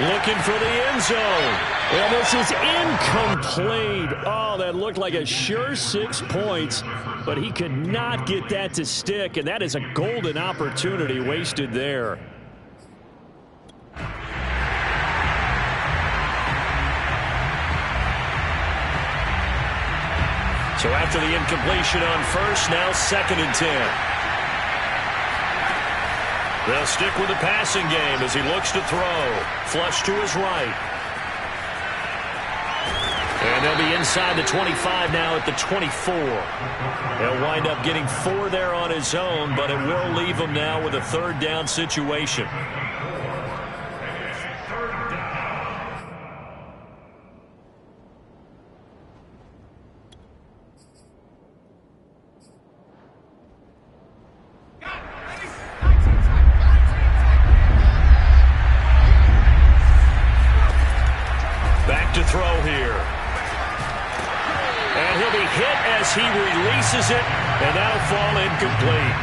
Speaker 1: Looking for the end zone.
Speaker 2: And this is incomplete. Oh, that looked like a sure 6 points, but he could not get that to stick, and that is a golden opportunity wasted there.
Speaker 1: So after the incompletion on first, now 2nd and 10. They'll stick with the passing game as he looks to throw. Flush to his right. And they'll be inside the 25 now at the 24. They'll wind up getting 4 there on his own, but it will leave him now with a 3rd down situation. Throw here. And he'll be hit as he releases it, and that'll fall incomplete.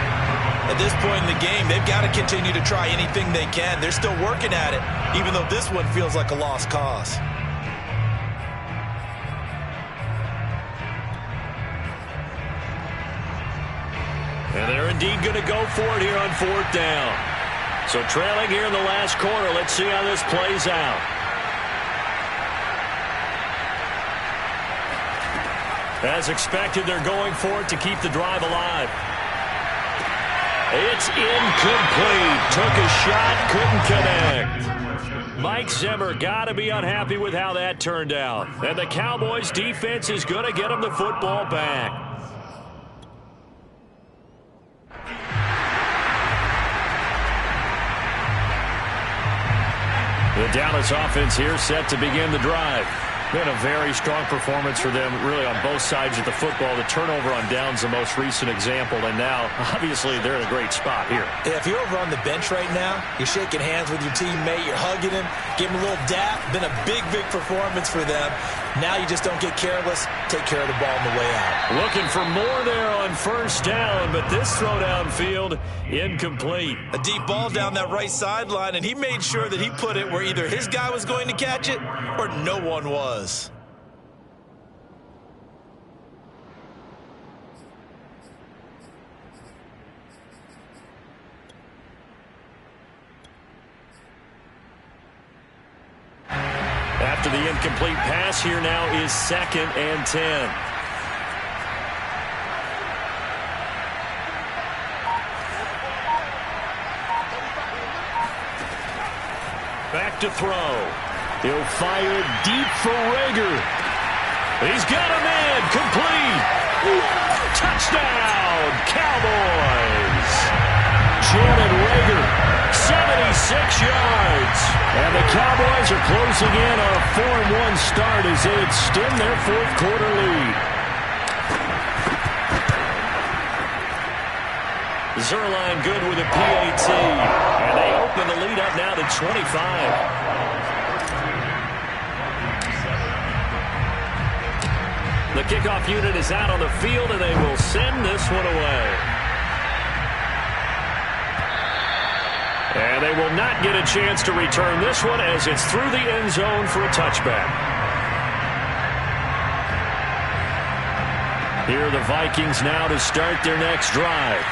Speaker 3: At this point in the game, they've got to continue to try anything they can. They're still working at it, even though this one feels like a lost cause.
Speaker 1: And they're indeed going to go for it here on 4th down. So trailing here in the last quarter, let's see how this plays out. As expected, they're going for it to keep the drive alive. It's incomplete. Took a shot, couldn't connect. Mike Zimmer got to be unhappy with how that turned out. And the Cowboys defense is going to get him the football back. The Dallas offense here set to begin the drive. Been a very strong performance for them, really, on both sides of the football. The turnover on downs, the most recent example, and now, obviously, they're in a great spot here.
Speaker 3: Yeah, if you're over on the bench right now, you're shaking hands with your teammate, you're hugging him, give him a little dap. Been a big, big performance for them. Now you just don't get careless. Take care of the ball on the way out.
Speaker 1: Looking for more there on first down, but this throw downfield, incomplete.
Speaker 3: A deep ball down that right sideline, and he made sure that he put it where either his guy was going to catch it or no one was.
Speaker 1: After the incomplete pass, here now is 2nd and 10. Back to throw. He'll fire deep for Reagor. He's got a man. Complete. Touchdown, Cowboys. Jalen Reagor, 76 yards. And the Cowboys are closing in on a 4-1 start as they extend their fourth-quarter lead. Zuerlein good with a PAT. And they open the lead up now to 25. The kickoff unit is out on the field, and they will send this one away. And they will not get a chance to return this one as it's through the end zone for a touchback. Here are the Vikings now to start their next drive.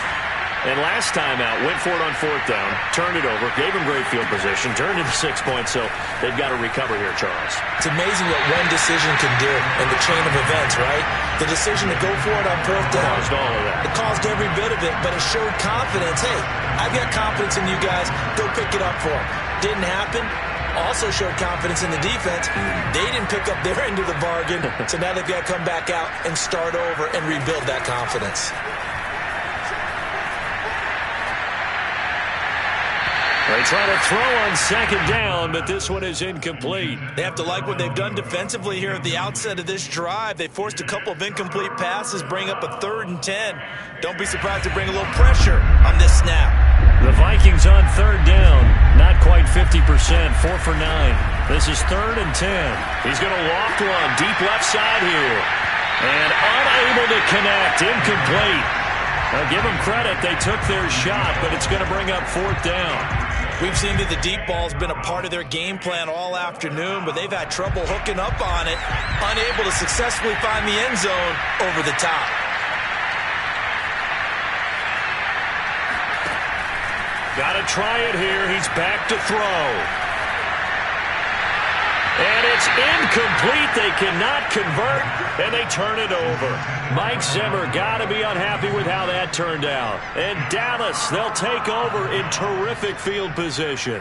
Speaker 1: And last time out, went for it on 4th down, turned it over, gave him great field position, turned into 6 points, so they've got to recover here, Charles.
Speaker 3: It's amazing what one decision can do in the chain of events, right? The decision to go for it on 4th down.
Speaker 1: Caused all of that.
Speaker 3: It caused every bit of it, but it showed confidence. Hey, I've got confidence in you guys. Go pick it up for them. Didn't happen. Also showed confidence in the defense. They didn't pick up their end of the bargain, so now they've got to come back out and start over and rebuild that confidence.
Speaker 1: They try to throw on 2nd down, but this one is incomplete.
Speaker 3: They have to like what they've done defensively here at the outset of this drive. They forced a couple of incomplete passes, bring up a 3rd and 10. Don't be surprised to bring a little pressure on this snap.
Speaker 1: The Vikings on 3rd down, not quite 50%, 4 for 9. This is 3rd and 10. He's going to loft one deep left side here. And unable to connect, incomplete. Now give them credit, they took their shot, but it's going to bring up 4th down.
Speaker 3: We've seen that the deep ball's been a part of their game plan all afternoon, but they've had trouble hooking up on it, unable to successfully find the end zone over the top.
Speaker 1: Got to try it here. He's back to throw. And it's incomplete. They cannot convert, and they turn it over. Mike Zimmer got to be unhappy with how that turned out. And Dallas, they'll take over in terrific field position.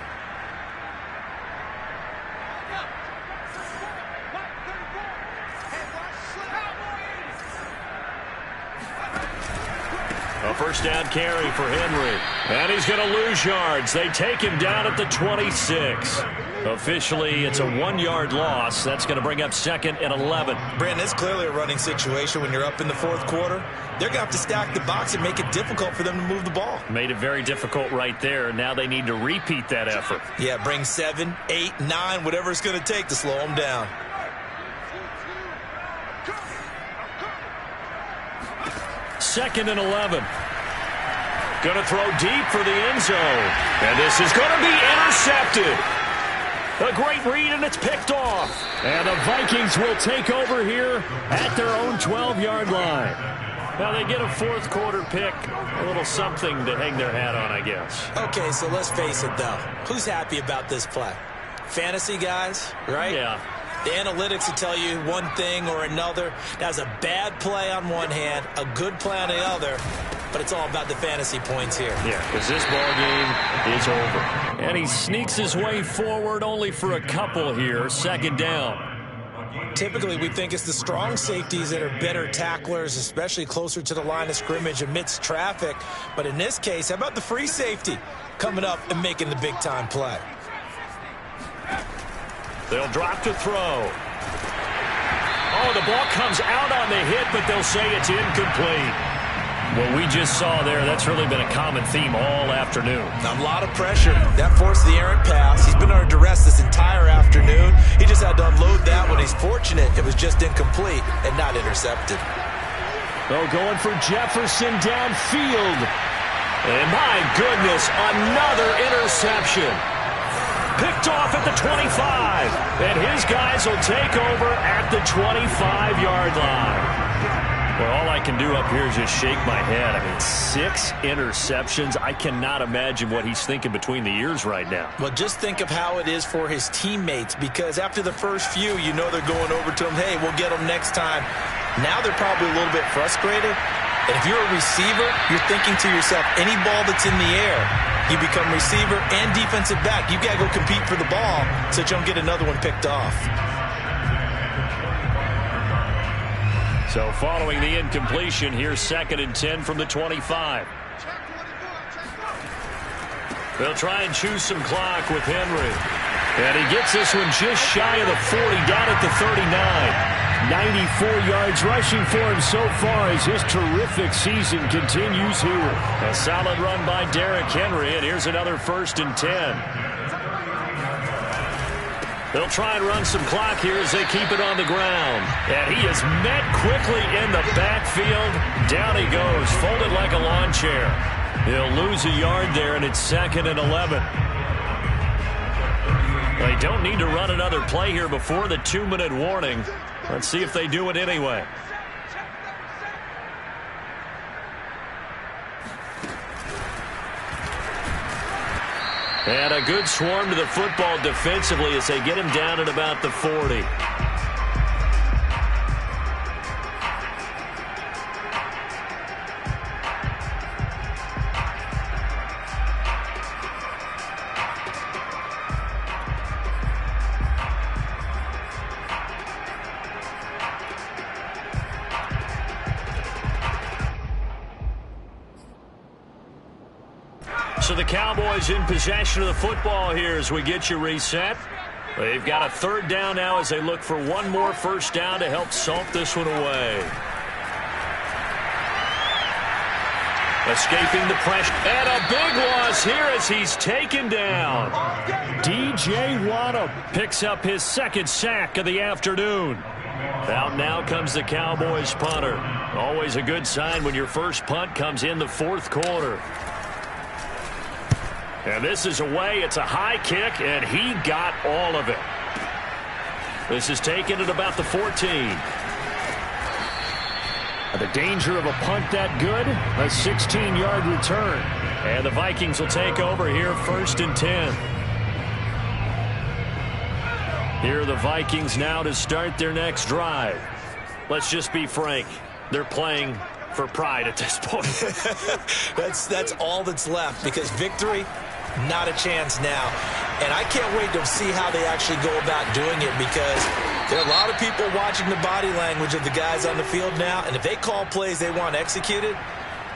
Speaker 1: A first down carry for Henry. And he's going to lose yards. They take him down at the 26. Officially, it's a 1-yard loss. That's going to bring up 2nd and 11.
Speaker 3: Brandon, it's clearly a running situation when you're up in the 4th quarter. They're going to have to stack the box and make it difficult for them to move the ball.
Speaker 1: Made it very difficult right there. Now they need to repeat that effort.
Speaker 3: Yeah, bring 7, 8, 9, whatever it's going to take to slow them down.
Speaker 1: Second and 11. Going to throw deep for the end zone. And this is going to be intercepted. A great read, and it's picked off. And the Vikings will take over here at their own 12-yard line. Now they get a 4th quarter pick. A little something to hang their hat on, I guess.
Speaker 3: Okay, so let's face it, though. Who's happy about this play? Fantasy guys, right?
Speaker 1: Yeah.
Speaker 3: The analytics will tell you one thing or another. That was a bad play on one hand, a good play on the other. but it's all about the fantasy points here.
Speaker 1: Yeah, because this ball game is over. And he sneaks his way forward only for a couple here. Second down.
Speaker 3: Typically, we think it's the strong safeties that are better tacklers, especially closer to the line of scrimmage amidst traffic. But in this case, how about the free safety coming up and making the big-time play?
Speaker 1: They'll drop to throw. Oh, the ball comes out on the hit, but they'll say it's incomplete. What we just saw there, that's really been a common theme all afternoon.
Speaker 3: A lot of pressure. That forced the errant pass. He's been under duress this entire afternoon. He just had to unload that one. He's fortunate it was just incomplete and not intercepted.
Speaker 1: Oh, going for Jefferson downfield. And my goodness, another interception. Picked off at the 25. And his guys will take over at the 25-yard line. Well, all I can do up here is just shake my head. I mean, 6 interceptions. I cannot imagine what he's thinking between the ears right now.
Speaker 3: Well, just think of how it is for his teammates, because after the first few, you know they're going over to him, hey, we'll get them next time. Now they're probably a little bit frustrated. And if you're a receiver, you're thinking to yourself, any ball that's in the air, you become receiver and defensive back. You got to go compete for the ball so that you don't get another one picked off.
Speaker 1: So following the incompletion, here's 2nd and 10 from the 25. They'll try and choose some clock with Henry. And he gets this one just shy of the 40, down at the 39.
Speaker 2: 94 yards rushing for him so far as his terrific season continues here.
Speaker 1: A solid run by Derrick Henry, and here's another 1st and 10. They'll try and run some clock here as they keep it on the ground. And he is met quickly in the backfield. Down he goes, folded like a lawn chair. He'll lose a yard there, and it's 2nd and 11. They don't need to run another play here before the 2-minute warning. Let's see if they do it anyway. And a good swarm to the football defensively as they get him down at about the 40. So the Cowboys in possession of the football here as we get you reset. They've got a 3rd down now as they look for one more 1st down to help salt this one away. Escaping the pressure. And a big loss here as he's taken down.
Speaker 2: DJ Waddle
Speaker 1: picks up his 2nd sack of the afternoon. Out now comes the Cowboys punter. Always a good sign when your first punt comes in the 4th quarter. And this is away. It's a high kick, and he got all of it. This is taken at about the 14.
Speaker 2: The danger of a punt that good, a 16-yard return.
Speaker 1: And the Vikings will take over here 1st and 10. Here are the Vikings now to start their next drive. Let's just be frank. They're playing for pride at this point.
Speaker 3: That's all that's left, because victory, not a chance now. And I can't wait to see how they actually go about doing it, because there are a lot of people watching the body language of the guys on the field now, and if they call plays they want executed,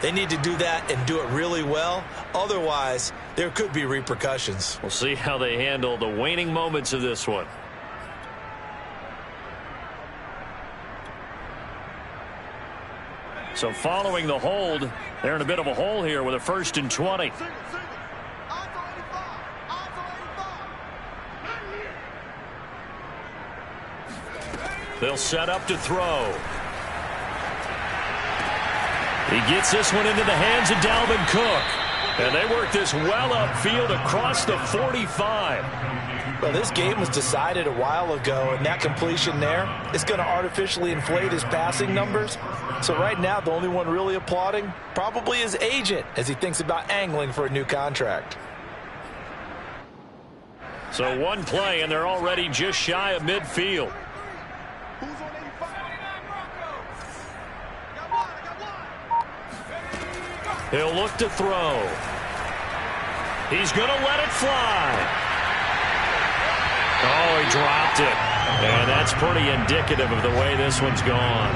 Speaker 3: they need to do that and do it really well. Otherwise, there could be repercussions.
Speaker 1: We'll see how they handle the waning moments of this one. So following the hold, they're in a bit of a hole here with a 1st and 20. They'll set up to throw. He gets this one into the hands of Dalvin Cook. And they work this well upfield across the 45.
Speaker 3: Well, this game was decided a while ago, and that completion there is going to artificially inflate his passing numbers. So right now, the only one really applauding probably his agent as he thinks about angling for a new contract.
Speaker 1: So one play, and they're already just shy of midfield. He'll look to throw. He's going to let it fly. Oh, he dropped it. And that's pretty indicative of the way this one's gone.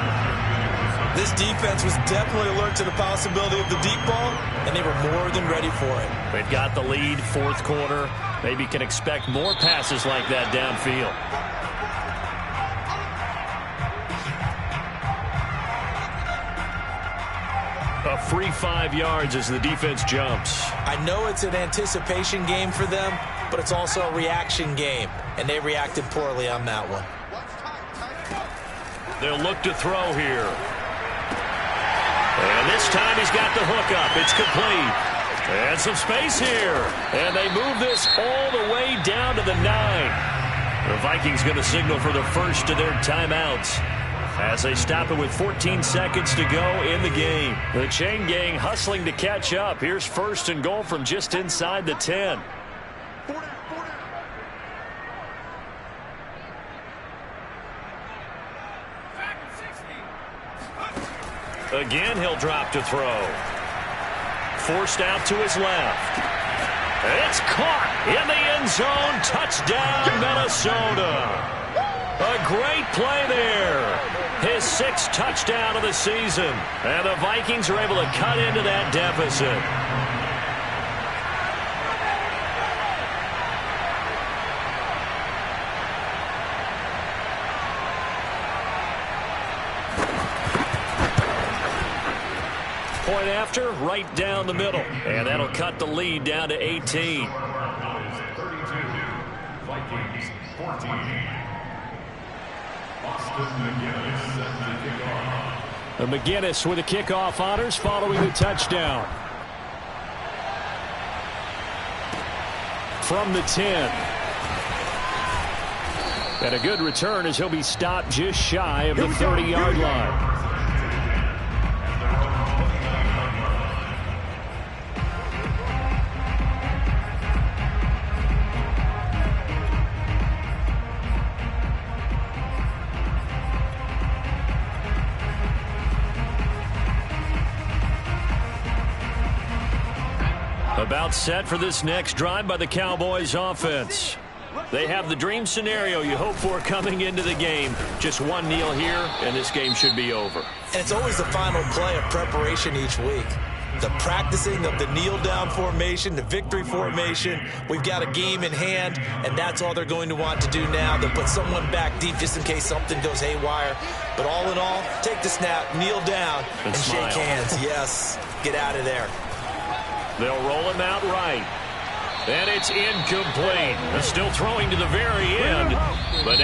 Speaker 3: This defense was definitely alert to the possibility of the deep ball, and they were more than ready for it.
Speaker 1: They've got the lead, fourth quarter. Maybe can expect more passes like that downfield. A free 5 yards as the defense jumps.
Speaker 3: I know it's an anticipation game for them, but it's also a reaction game, and they reacted poorly on that one.
Speaker 1: They'll look to throw here. And this time he's got the hook up. It's complete. And some space here. And they move this all the way down to the 9. The Vikings going to signal for the first of their timeouts as they stop it with 14 seconds to go in the game. The chain gang hustling to catch up. Here's first and goal from just inside the 10. Again, he'll drop to throw. Forced out to his left. It's caught in the end zone. Touchdown, Minnesota. A great play there. His 6th touchdown of the season. And the Vikings are able to cut into that deficit. Point after, right down the middle. And that'll cut the lead down to 18.
Speaker 4: 32, Vikings 14. Austin McGinnis set to kick off.
Speaker 2: McGinnis with the kickoff honors following the touchdown. From the 10. And a good return as he'll be stopped just shy of the 30-yard line. About set for this next drive by the Cowboys offense. They have the dream scenario you hope for coming into the game. Just one kneel here, and this game should be over.
Speaker 3: And it's always the final play of preparation each week. The practicing of the kneel-down formation, the victory formation. We've got a game in hand, and that's all they're going to want to do now. They'll put someone back deep just in case something goes haywire. But all in all, take the snap, kneel down, and shake hands. Yes, get out of there.
Speaker 1: They'll roll him out right. And it's incomplete. Still throwing to the very end. But now